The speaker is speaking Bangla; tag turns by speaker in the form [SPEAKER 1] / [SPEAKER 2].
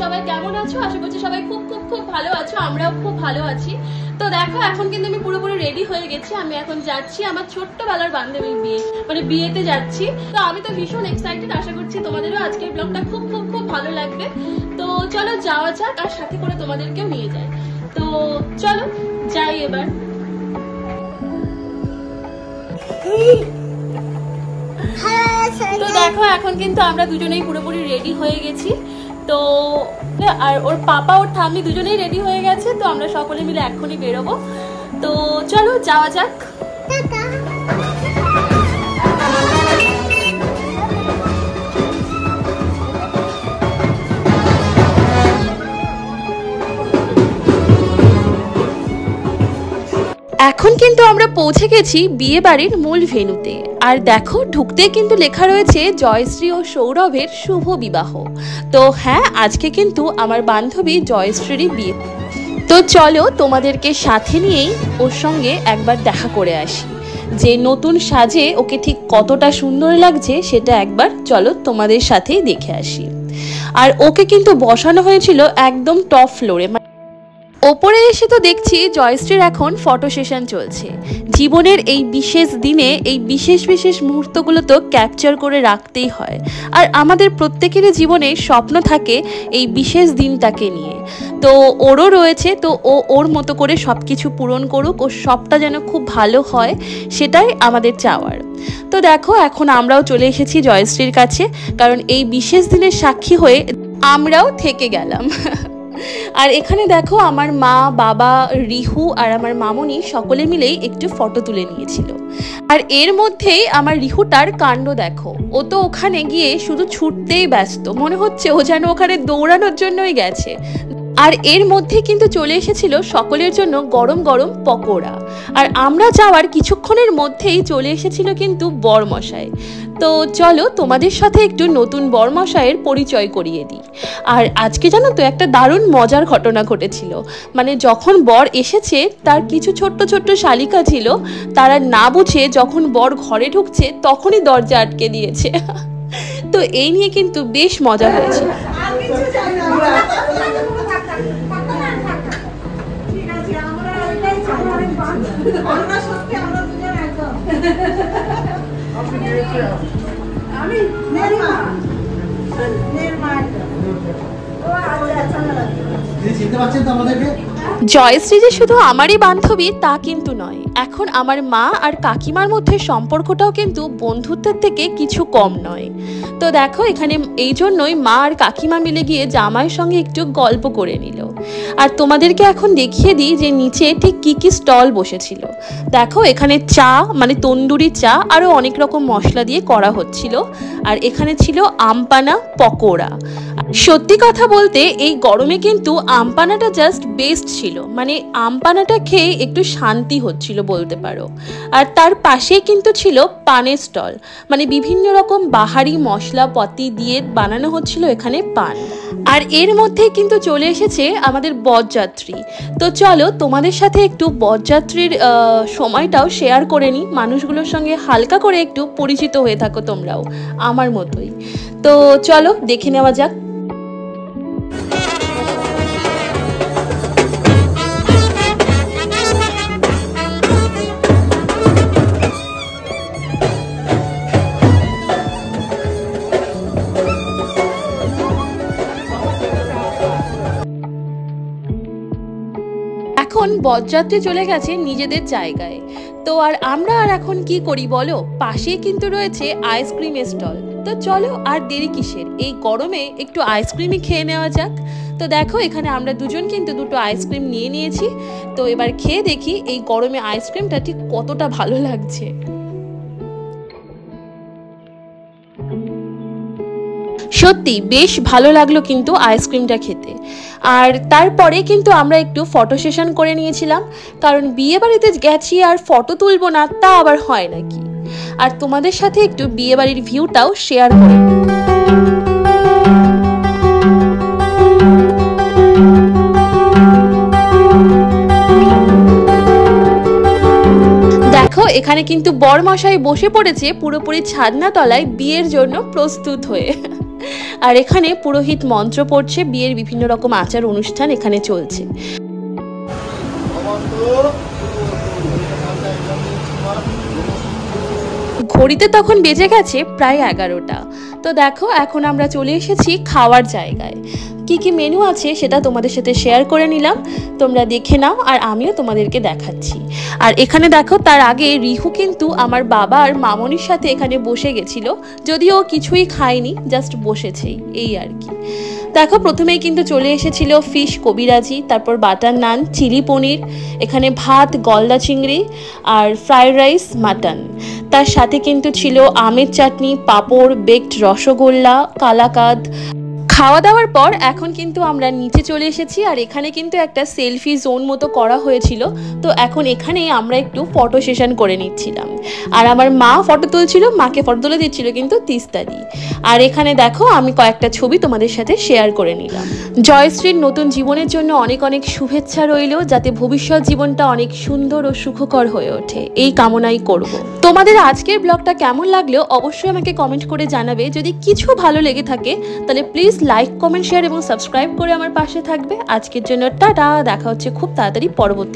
[SPEAKER 1] সবাই কেমন আছো? আশা করছি সবাই খুব খুব খুব ভালো আছো, আমরাও খুব ভালো আছি। তো দেখো এখন কিন্তু আমি পুরোপুরি রেডি হয়ে গেছি। আমি এখন যাচ্ছি আমার ছোট্টবেলার বান্ধবীর বিয়ে, মানে বিয়েতে যাচ্ছি। তো আমি তো ভীষণ এক্সাইটেড, আশা করছি তোমাদেরও আজকের ব্লগটা খুব খুব খুব ভালো লাগবে। তো চলো যাওয়া যাক, আর সাথে করে তোমাদেরকেও নিয়ে যাই। তো চলো যাই এবার। তো দেখো এখন কিন্তু আমরা দুজনেই পুরোপুরি রেডি হয়ে গেছি। তো আর ওর পাপা ওর ঠাম্মি দুজনেই রেডি হয়ে গেছে। তো আমরা সকলে মিলে এখনই বেরোবো। তো চলো যাওয়া যাক। এখন কিন্তু আমরা পৌঁছে গেছি বিয়ে বাড়ির মূল ভেন্যুতে। আর দেখো ঢুকতে কিন্তু লেখা রয়েছে জয়শ্রী ও সৌরভের শুভ বিবাহ। তো হ্যাঁ, আজকে কিন্তু আমার বান্ধবী জয়শ্রীরই বিয়ে। তো চলো তোমাদেরকে সাথে নিয়েই ওর সঙ্গে একবার দেখা করে আসি, যে নতুন সাজে ওকে ঠিক কতটা সুন্দর লাগছে সেটা একবার চলো তোমাদের সাথেই দেখে আসি। আর ওকে কিন্তু বসানো হয়েছিল একদম টপ ফ্লোরে। ওপরে এসে তো দেখছি জয়শ্রীর এখন ফটো সেশন চলছে। জীবনের এই বিশেষ দিনে এই বিশেষ বিশেষ মুহূর্তগুলো তো ক্যাপচার করে রাখতেই হয়। আর আমাদের প্রত্যেকেরই জীবনে স্বপ্ন থাকে এই বিশেষ দিনটাকে নিয়ে। তো ওরও রয়েছে, তো ও ওর মতো করে সব কিছু পূরণ করুক, ও সবটা যেন খুব ভালো হয়, সেটাই আমাদের চাওয়ার। তো দেখো এখন আমরাও চলে এসেছি জয়শ্রীর কাছে, কারণ এই বিশেষ দিনের সাক্ষী হয়ে আমরাও থেকে গেলাম। আর এখানে দেখো আমার মা, বাবা, রিহু আর আমার মামনি সকলে মিলেই একটু ফটো তুলে নিয়েছিল। আর এর মধ্যেই আমার রিহুটার কাণ্ড দেখো, ও তো ওখানে গিয়ে শুধু ছুটতেই ব্যস্ত, মনে হচ্ছে ও যেন ওখানে দৌড়ানোর জন্যই গেছে। আর এর মধ্যে কিন্তু চলে এসেছিল সকলের জন্য গরম গরম পকোড়া। আর আমরা যাওয়ার কিছুক্ষণের মধ্যেই চলে এসেছিল কিন্তু বরমশাই। তো চলো তোমাদের সাথে একটু নতুন বরমশাইয়ের পরিচয় করিয়ে দিই। আর আজকে জানো তো একটা দারুণ মজার ঘটনা ঘটেছিল। মানে যখন বর এসেছে তার কিছু ছোট্ট ছোট্ট শালিকা ছিল, তারা না বুঝে যখন বর ঘরে ঢুকছে তখনই দরজা আটকে দিয়েছে। তো এই নিয়ে কিন্তু বেশ মজা হয়েছিল। জয়শ্রী যে শুধু আমারই বান্ধবী তা কিন্তু নয়, এখন আমার মা আর কাকিমার মধ্যে সম্পর্কটাও কিন্তু বন্ধুত্বের থেকে কিছু কম নয়। তো দেখো এখানে এই জন্যই মা আর কাকিমা মিলে গিয়ে জামাইয়ের সঙ্গে একটু গল্প করে নিল। আর তোমাদেরকে এখন দেখিয়ে দিই যে নিচে ঠিক কি কি স্টল বসেছিল। দেখো এখানে চা, মানে তন্দুরি চা, আরও অনেক রকম মশলা দিয়ে করা হচ্ছিল। আর এখানে ছিল আমপানা, পকোড়া। সত্যি কথা বলতে এই গরমে কিন্তু আমপানাটা জাস্ট বেস্ট ছিল, মানে আমপানাটা খেয়ে একটু শান্তি হচ্ছিল বলতে পারো। আর তার পাশেই কিন্তু ছিল পানের স্টল, মানে বিভিন্ন রকম বাহারি মশলাপাতি দিয়ে বানানো হচ্ছিল এখানে পান। আর এর মধ্যে কিন্তু চলে এসেছে আমাদের বরযাত্রী। তো চলো তোমাদের সাথে একটু বরযাত্রীর সময়টাও শেয়ার করে নিই, মানুষগুলোর সঙ্গে হালকা করে একটু পরিচিত হয়ে থাকো তোমরাও আমার মতোই। তো চলো দেখে নেওয়া যাক। এখন বরযাত্রী চলে গেছে নিজেদের জায়গায়। তো আর আমরা আর এখন কি করি বলো, পাশেই কিন্তু রয়েছে আইসক্রিমের স্টল। তো চলো আর দেরি কিসের, এই গরমে একটু আইসক্রিমই খেয়ে নেওয়া যাক। তো দেখো এখানে আমরা দুজন কিন্তু দুটো আইসক্রিম নিয়ে নিয়েছি। তো এবার খেয়ে দেখি এই গরমে আইসক্রিমটা ঠিক কতটা ভালো লাগছে। সত্যি বেশ ভালো লাগলো কিন্তু আইসক্রিমটা খেতে। আর তারপরে কিন্তু আমরা একটু ফটো সেশন করে নিয়েছিলাম, কারণ বিয়ে বাড়িতে গেছি আর ফটো তুলবো না তা আবার হয় নাকি। আর তোমাদের সাথে একটু বিয়েবাড়ির ভিউটাও শেয়ার করে। দেখো এখানে কিন্তু বরমশাই বসে পড়েছে পুরোপুরি ছাদনা তলায় বিয়ের জন্য প্রস্তুত হয়ে। আর এখানে পুরোহিত মন্ত্র পড়ছে, বিয়ের বিভিন্ন রকম আচার অনুষ্ঠান এখানে চলছে। ঘড়িতে তখন বেজে গেছে প্রায় 11টা। তো দেখো এখন আমরা চলে এসেছি খাওয়ার জায়গায়। কি কি মেনু আছে সেটা তোমাদের সাথে শেয়ার করে নিলাম, তোমরা দেখে নাও আর আমিও তোমাদেরকে দেখাচ্ছি। আর এখানে দেখো তার আগে রিহু কিন্তু আমার বাবা আর মামনির সাথে এখানে বসে গেছিল, যদিও কিছুই খায়নি, জাস্ট বসেছেই এই আর কি। দেখো প্রথমেই কিন্তু চলে এসেছিল ফিশ কবিরাজি, তারপর বাটার নান, চিলি পনির, এখানে ভাত, গলদা চিংড়ি আর ফ্রাইড রাইস, মাটন। তার সাথে কিন্তু ছিল আমের চাটনি, পাঁপড়, বেকড রসগোল্লা, কালাকাদ। খাওয়া দাওয়ার পর এখন কিন্তু আমরা নিচে চলে এসেছি, আর এখানে কিন্তু একটা সেলফি জোন মতো করা হয়েছিল। তো এখন এখানে আমরা একটু ফটো সেশন করে নিচ্ছিলাম, আর আমার মা ফটো তুলছিল, মাকে ফটো তুলে দিচ্ছিল কিন্তু তিস্তাদি। আর এখানে দেখো আমি কয়েকটা ছবি তোমাদের সাথে শেয়ার করে নিলাম। জয়শ্রীর নতুন জীবনের জন্য অনেক অনেক শুভেচ্ছা রইল, যাতে ভবিষ্যৎ জীবনটা অনেক সুন্দর ও সুখকর হয়ে ওঠে, এই কামনাই করব। তোমাদের আজকের ব্লগটা কেমন লাগলো অবশ্যই আমাকে কমেন্ট করে জানাবে। যদি কিছু ভালো লেগে থাকে তাহলে প্লিজ লাইক, কমেন্ট, শেয়ার এবং সাবস্ক্রাইব করে আমার পাশে থাকবে। আজকের জন্য টাটা, দেখা হচ্ছে খুব তাড়াতাড়ি পরবর্তী